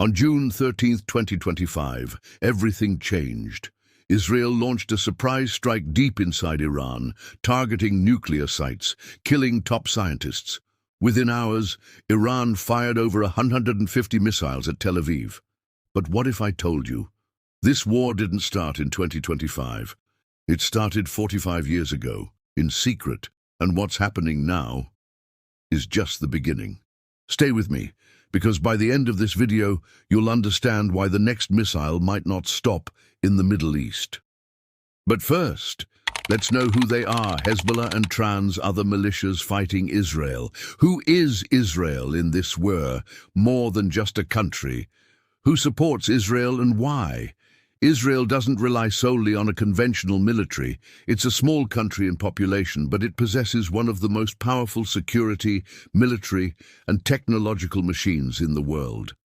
On June 13, 2025, everything changed. Israel launched a surprise strike deep inside Iran, targeting nuclear sites, killing top scientists. Within hours, Iran fired over 150 missiles at Tel Aviv. But what if I told you? This war didn't start in 2025. It started 45 years ago, in secret, and what's happening now is just the beginning. Stay with me, because by the end of this video, you'll understand why the next missile might not stop in the Middle East. But first, let's know who they are, Hezbollah and trans other militias fighting Israel. Who is Israel in this war, more than just a country? Who supports Israel and why? Israel doesn't rely solely on a conventional military. It's a small country in population, but it possesses one of the most powerful security, military, and technological machines in the world.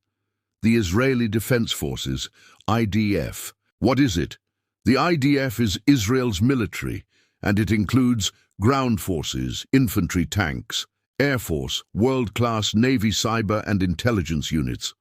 The Israeli Defense Forces, IDF. What is it? The IDF is Israel's military, and it includes ground forces, infantry tanks, air force, world-class Navy cyber and intelligence units.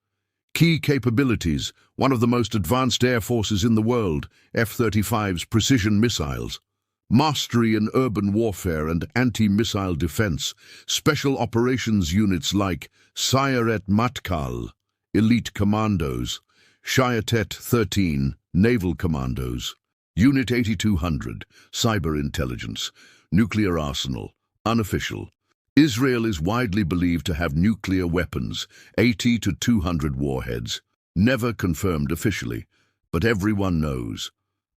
Key capabilities: one of the most advanced air forces in the world, F-35's precision missiles. Mastery in urban warfare and anti-missile defense. Special operations units like Sayeret Matkal, elite commandos. Shayatet 13, naval commandos. Unit 8200, cyber intelligence. Nuclear arsenal, unofficial. Israel is widely believed to have nuclear weapons, 80 to 200 warheads. Never confirmed officially, but everyone knows.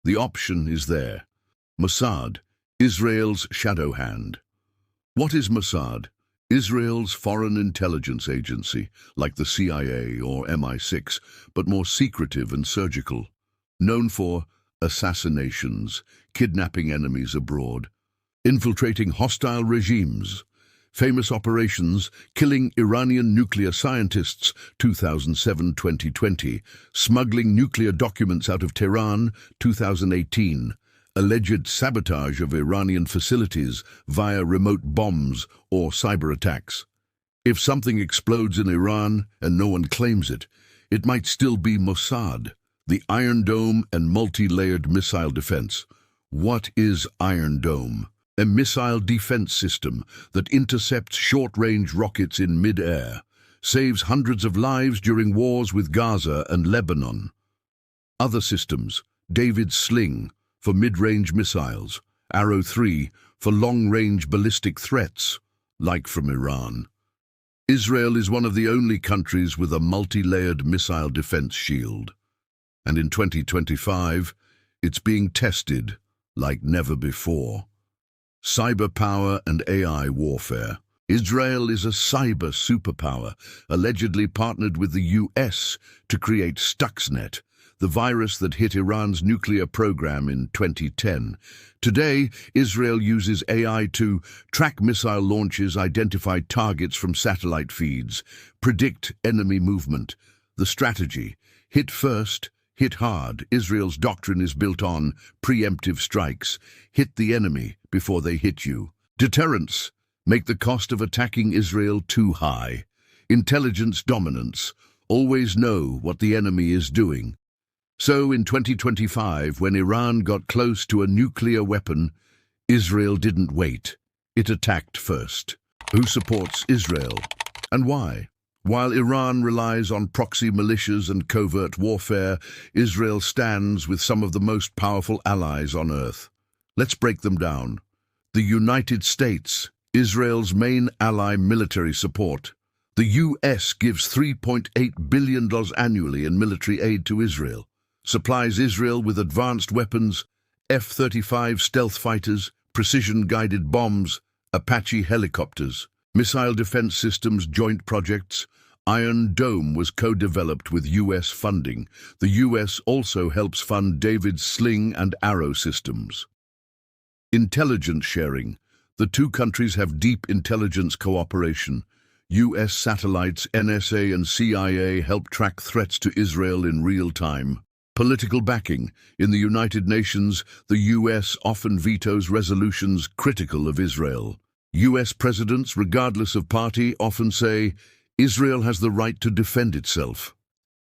The option is there. Mossad, Israel's shadow hand. What is Mossad? Israel's foreign intelligence agency, like the CIA or MI6, but more secretive and surgical. Known for assassinations, kidnapping enemies abroad, infiltrating hostile regimes. Famous operations: killing Iranian nuclear scientists 2007-2020, smuggling nuclear documents out of Tehran 2018, alleged sabotage of Iranian facilities via remote bombs or cyber attacks. If something explodes in Iran and no one claims it, it might still be Mossad, the Iron Dome and multi-layered missile defense. What is Iron Dome? A missile defense system that intercepts short-range rockets in mid-air, saves hundreds of lives during wars with Gaza and Lebanon. Other systems: David's Sling for mid-range missiles, Arrow 3 for long-range ballistic threats, like from Iran. Israel is one of the only countries with a multi-layered missile defense shield. And in 2025, it's being tested like never before. Cyber power and AI warfare. Israel is a cyber superpower, allegedly partnered with the US to create Stuxnet, the virus that hit Iran's nuclear program in 2010. Today, Israel uses AI to track missile launches, identify targets from satellite feeds, predict enemy movement. The strategy: hit first, hit hard. Israel's doctrine is built on preemptive strikes. Hit the enemy before they hit you. Deterrence: make the cost of attacking Israel too high. Intelligence dominance: always know what the enemy is doing. So in 2025, when Iran got close to a nuclear weapon, Israel didn't wait. It attacked first. Who supports Israel and why? While Iran relies on proxy militias and covert warfare, Israel stands with some of the most powerful allies on earth. Let's break them down. The United States, Israel's main ally. Military support. The US gives $3.8 billion annually in military aid to Israel. Supplies Israel with advanced weapons, F-35 stealth fighters, precision-guided bombs, Apache helicopters. Missile defense systems joint projects. Iron Dome was co-developed with US funding. The US also helps fund David's Sling and Arrow systems. Intelligence sharing. The two countries have deep intelligence cooperation. US satellites, NSA and CIA help track threats to Israel in real time. Political backing. In the United Nations, the US often vetoes resolutions critical of Israel. US presidents, regardless of party, often say, Israel has the right to defend itself.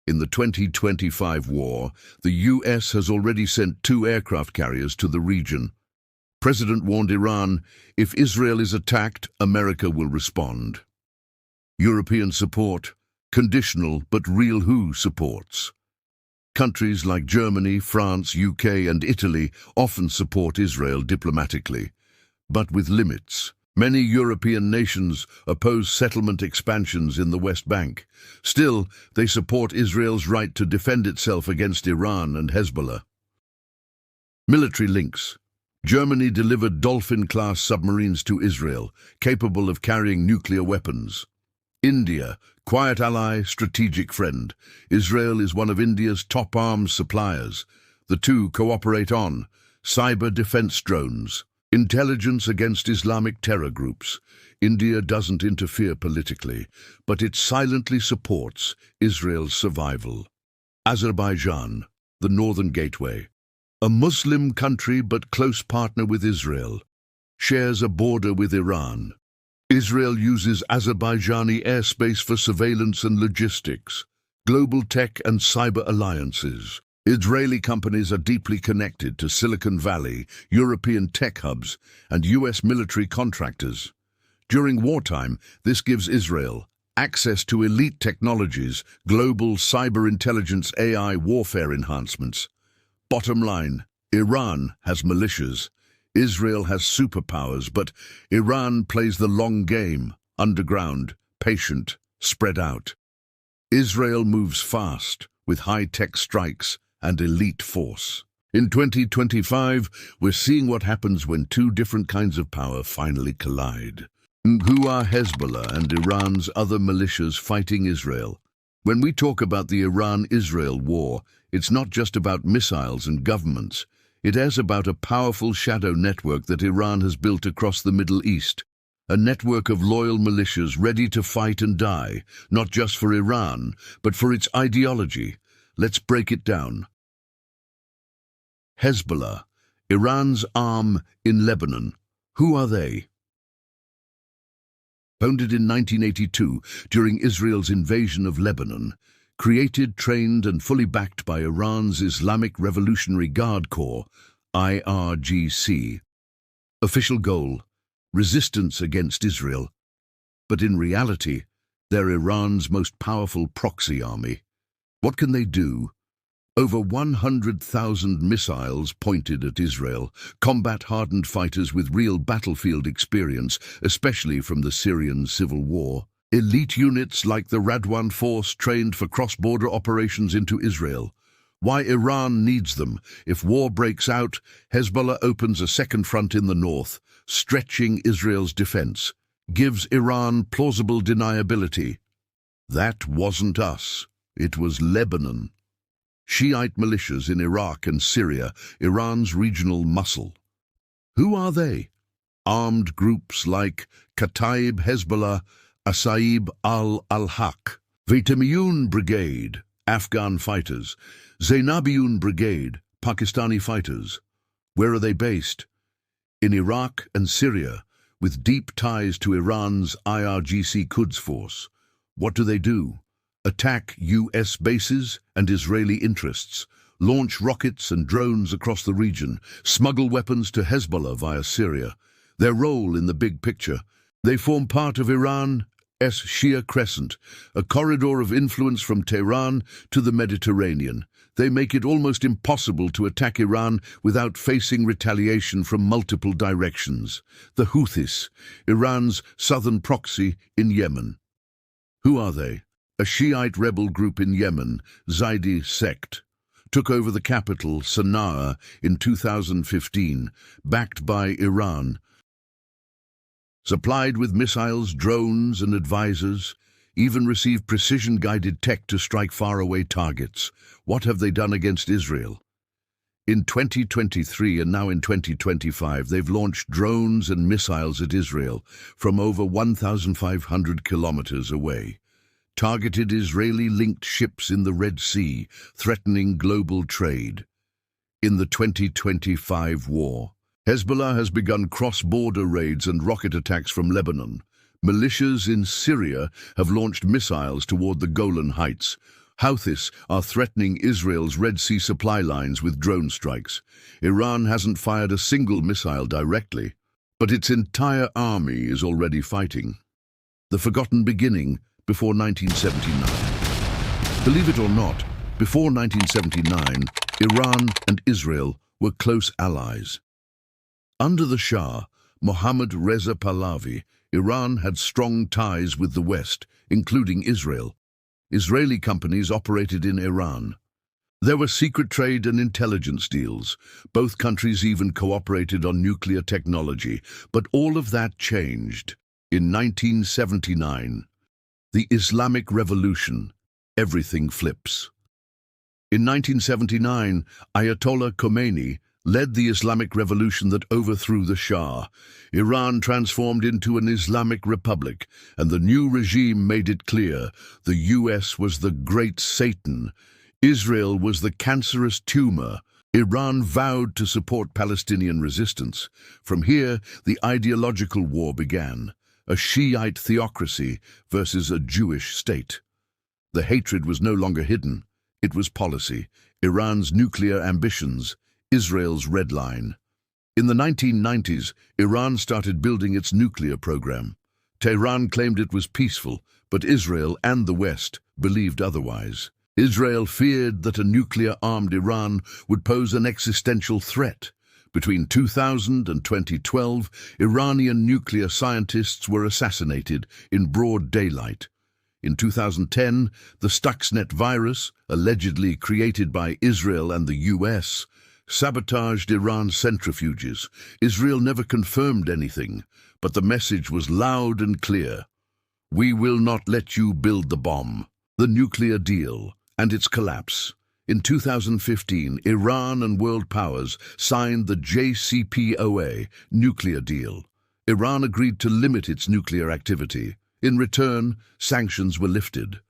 In the 2025 war, the US has already sent 2 aircraft carriers to the region. President warned Iran, if Israel is attacked, America will respond. European support, conditional but real who supports. Countries like Germany, France, UK and Italy often support Israel diplomatically, but with limits. Many European nations oppose settlement expansions in the West Bank. Still, they support Israel's right to defend itself against Iran and Hezbollah. Military links. Germany delivered Dolphin-class submarines to Israel, capable of carrying nuclear weapons. India, quiet ally, strategic friend. Israel is one of India's top arms suppliers. The two cooperate on cyber defense drones, intelligence against Islamic terror groups. India doesn't interfere politically, but it silently supports Israel's survival. Azerbaijan, the northern gateway. A Muslim country but close partner with Israel, shares a border with Iran. Israel uses Azerbaijani airspace for surveillance and logistics, global tech and cyber alliances. Israeli companies are deeply connected to Silicon Valley, European tech hubs, and US military contractors. During wartime, this gives Israel access to elite technologies, global cyber intelligence, AI warfare enhancements. Bottom line, Iran has militias. Israel has superpowers, but Iran plays the long game, underground, patient, spread out. Israel moves fast, with high-tech strikes and elite force. In 2025, we're seeing what happens when 2 different kinds of power finally collide. Who are Hezbollah and Iran's other militias fighting Israel? When we talk about the Iran-Israel war, it's not just about missiles and governments. It is about a powerful shadow network that Iran has built across the Middle East. A network of loyal militias ready to fight and die, not just for Iran, but for its ideology. Let's break it down. Hezbollah, Iran's arm in Lebanon. Who are they? Founded in 1982 during Israel's invasion of Lebanon, created, trained and fully backed by Iran's Islamic Revolutionary Guard Corps, IRGC. Official goal, resistance against Israel. But in reality, they're Iran's most powerful proxy army. What can they do? Over 100,000 missiles pointed at Israel, combat-hardened fighters with real battlefield experience, especially from the Syrian civil war. Elite units like the Radwan force trained for cross-border operations into Israel. Why Iran needs them. If war breaks out, Hezbollah opens a second front in the north, stretching Israel's defense, gives Iran plausible deniability. That wasn't us. It was Lebanon. Shiite militias in Iraq and Syria, Iran's regional muscle. Who are they? Armed groups like Kataib Hezbollah, Asaib al-Haq, Vitamiyun Brigade, Afghan fighters, Zainabiyun Brigade, Pakistani fighters. Where are they based? In Iraq and Syria, with deep ties to Iran's IRGC Quds force. What do? Attack US bases and Israeli interests, launch rockets and drones across the region, smuggle weapons to Hezbollah via Syria. Their role in the big picture, they form part of Iran's Shia Crescent, a corridor of influence from Tehran to the Mediterranean. They make it almost impossible to attack Iran without facing retaliation from multiple directions. The Houthis, Iran's southern proxy in Yemen. Who are they? A Shiite rebel group in Yemen, Zaidi sect, took over the capital, Sana'a, in 2015, backed by Iran. Supplied with missiles, drones and advisors, even received precision-guided tech to strike faraway targets. What have they done against Israel? In 2023 and now in 2025, they've launched drones and missiles at Israel from over 1,500 kilometers away. Targeted Israeli-linked ships in the Red Sea, threatening global trade. In the 2025 war, Hezbollah has begun cross-border raids and rocket attacks from Lebanon. Militias in Syria have launched missiles toward the Golan Heights. Houthis are threatening Israel's Red Sea supply lines with drone strikes. Iran hasn't fired a single missile directly, but its entire army is already fighting. The forgotten beginning before 1979. Believe it or not, before 1979, Iran and Israel were close allies. Under the Shah, Mohammad Reza Pahlavi, Iran had strong ties with the West, including Israel. Israeli companies operated in Iran. There were secret trade and intelligence deals. Both countries even cooperated on nuclear technology, but all of that changed. In 1979, the Islamic Revolution, everything flips. In 1979, Ayatollah Khomeini led the Islamic Revolution that overthrew the Shah. Iran transformed into an Islamic republic, and the new regime made it clear the US was the great Satan. Israel was the cancerous tumor. Iran vowed to support Palestinian resistance. From here, the ideological war began, a Shiite theocracy versus a Jewish state. The hatred was no longer hidden. It was policy, Iran's nuclear ambitions, Israel's red line. In the 1990s, Iran started building its nuclear program. Tehran claimed it was peaceful, but Israel and the West believed otherwise. Israel feared that a nuclear-armed Iran would pose an existential threat. Between 2000 and 2012, Iranian nuclear scientists were assassinated in broad daylight. In 2010, the Stuxnet virus, allegedly created by Israel and the US, sabotaged Iran's centrifuges. Israel never confirmed anything, but the message was loud and clear. We will not let you build the bomb. The nuclear deal and its collapse. In 2015, Iran and world powers signed the JCPOA nuclear deal. Iran agreed to limit its nuclear activity. In return, sanctions were lifted.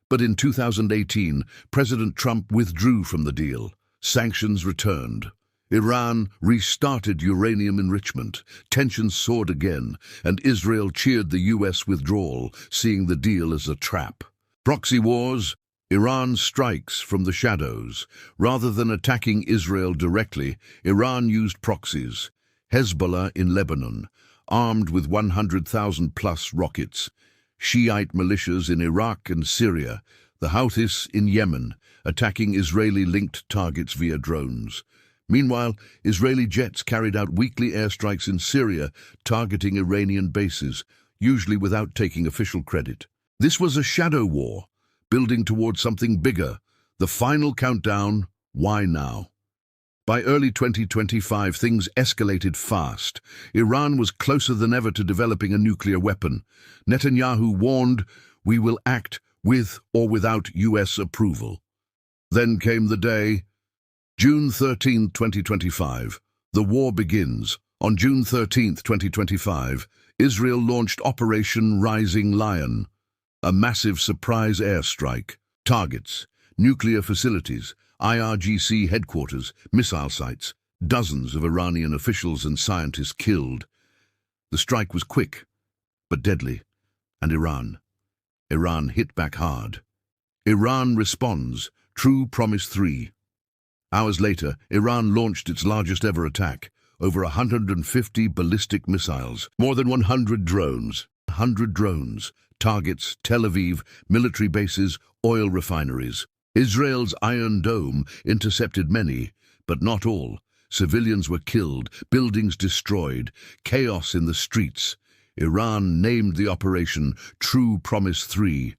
But in 2018, President Trump withdrew from the deal. Sanctions returned. Iran restarted uranium enrichment. Tensions soared again, and Israel cheered the US withdrawal, seeing the deal as a trap. Proxy wars. Iran strikes from the shadows. Rather than attacking Israel directly, Iran used proxies. Hezbollah in Lebanon, armed with 100,000-plus rockets. Shiite militias in Iraq and Syria. The Houthis in Yemen, attacking Israeli-linked targets via drones. Meanwhile, Israeli jets carried out weekly airstrikes in Syria, targeting Iranian bases, usually without taking official credit. This was a shadow war, building towards something bigger. The final countdown, why now? By early 2025, things escalated fast. Iran was closer than ever to developing a nuclear weapon. Netanyahu warned, "We will act with or without US approval." Then came the day, June 13, 2025. The war begins. On June 13, 2025, Israel launched Operation Rising Lion, a massive surprise airstrike. Targets: nuclear facilities, IRGC headquarters, missile sites, dozens of Iranian officials and scientists killed. The strike was quick, but deadly. And Iran hit back hard. Iran responds, True Promise 3. Hours later, Iran launched its largest ever attack, over 150 ballistic missiles, more than 100 drones. Targets: Tel Aviv, military bases, oil refineries. Israel's Iron Dome intercepted many, but not all. Civilians were killed, buildings destroyed, chaos in the streets. Iran named the operation True Promise 3.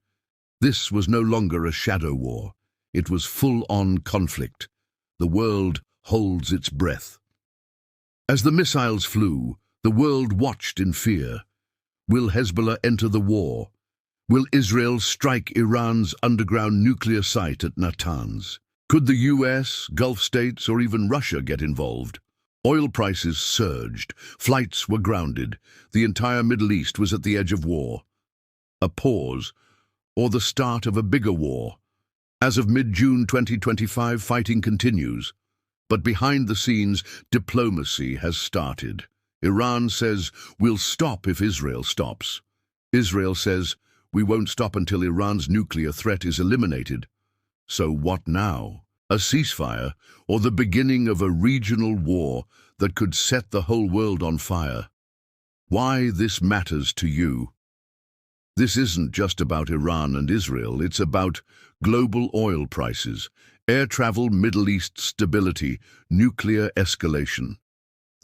This was no longer a shadow war. It was full-on conflict. The world holds its breath. As the missiles flew, the world watched in fear. Will Hezbollah enter the war? Will Israel strike Iran's underground nuclear site at Natanz? Could the US, Gulf states, or even Russia get involved? Oil prices surged. Flights were grounded. The entire Middle East was at the edge of war. A pause, or the start of a bigger war. As of mid-June 2025, fighting continues. But behind the scenes, diplomacy has started. Iran says, we'll stop if Israel stops. Israel says, we won't stop until Iran's nuclear threat is eliminated. So what now? A ceasefire or the beginning of a regional war that could set the whole world on fire? Why this matters to you? This isn't just about Iran and Israel, it's about global oil prices, air travel, Middle East stability, nuclear escalation.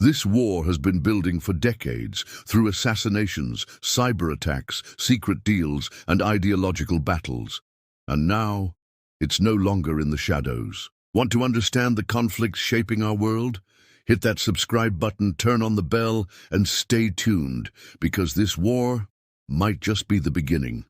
This war has been building for decades through assassinations, cyber attacks, secret deals, and ideological battles. And now, it's no longer in the shadows. Want to understand the conflicts shaping our world? Hit that subscribe button, turn on the bell, and stay tuned, because this war might just be the beginning.